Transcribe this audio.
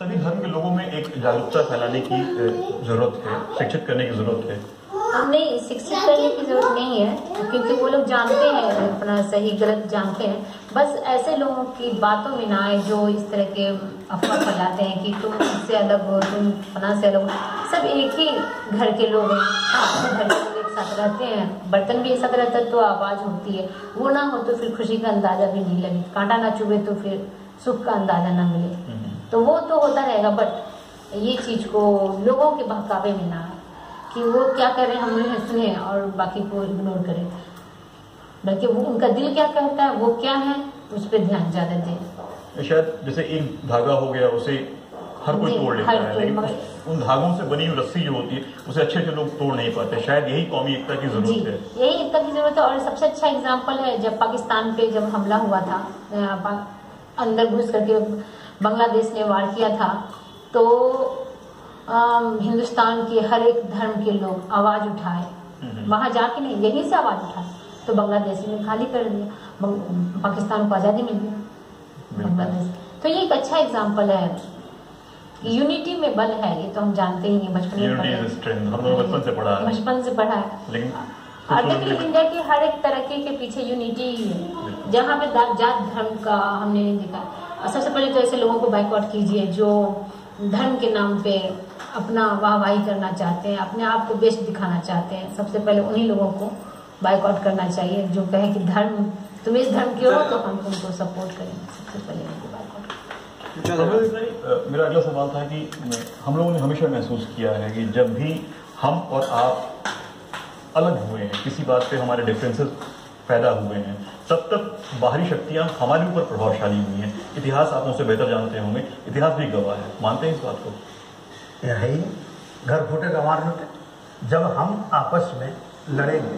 सभी धर्म के लोगों में एक जागरूकता फैलाने की जरूरत है, शिक्षित करने की जरूरत है। नहीं, शिक्षित करने की जरूरत नहीं है, क्योंकि वो लोग जानते हैं, अपना सही गलत जानते हैं। बस ऐसे लोगों की बातों में ना आए जो इस तरह के अफवाह फैलाते हैं कि तुम इससे अलग हो, तुम फला से अलग हो। सब एक ही घर के लोग हैं, घर के लोग एक साथ रहते हैं, बर्तन भी एक साथ रहता है तो आवाज होती है। वो ना हो तो फिर खुशी का अंदाजा भी नहीं लगे, कांटा ना चुभे तो फिर सुख का अंदाजा ना मिले। तो वो तो होता रहेगा, बट ये चीज को लोगों के बहकावे में ना आए कि वो क्या कर रहे हैं हम उन्हें सुने और बाकी को इग्नोर करें, बल्कि वो उनका दिल क्या कहता है, वो क्या है, उस पर ध्यान ज्यादा दें। शायद जैसे एक धागा हो गया, उसे हर कोई तोड़ लेता है, लेकिन उन धागों से बनी हुई रस्सी जो होती है उसे अच्छे से लोग तोड़ नहीं पाते। शायद यही कौमी एकता की जरूरत है। यही एकता की जरूरत है। और सबसे अच्छा एग्जाम्पल है जब पाकिस्तान पे जब हमला हुआ था, अंदर घुस करके बांग्लादेश ने वार किया था, तो हिंदुस्तान के हर एक धर्म के लोग आवाज उठाए, वहां जाके नहीं, यहीं से आवाज उठाए, तो बांग्लादेश ने खाली कर दिया, पाकिस्तान को आजादी मिल गई बांग्लादेश। तो ये एक अच्छा एग्जाम्पल है, यूनिटी में बल है, ये तो हम जानते ही हैं, बचपन से पढ़ा है। लेकिन आर्टिकल इंडिया के हर एक तरक्की के पीछे यूनिटी ही है, जहाँ पे जात धर्म का हमने नहीं देखा। सबसे पहले तो ऐसे लोगों को बाइकआउट कीजिए जो धर्म के नाम पे अपना वाहवाही करना चाहते हैं, अपने आप को बेस्ट दिखाना चाहते हैं। सबसे पहले उन्हीं लोगों को बाइकआउट करना चाहिए जो कहे कि धर्म, तुम इस धर्म के हो तो हम तुमको सपोर्ट करेंगे। सबसे पहले उनको बाइकआउट। मेरा अगला सवाल था कि हम लोगों ने हमेशा महसूस किया है कि जब भी हम और आप अलग हुए हैं, किसी बात पे हमारे डिफरेंसेस पैदा हुए हैं, तब तक बाहरी शक्तियां हमारे ऊपर प्रभावशाली हुई हैं। इतिहास आप मुझसे बेहतर जानते होंगे, इतिहास भी गवाह है। मानते हैं इस बात को? यही घर फूटे गंवार लूटे। जब हम आपस में लड़ेंगे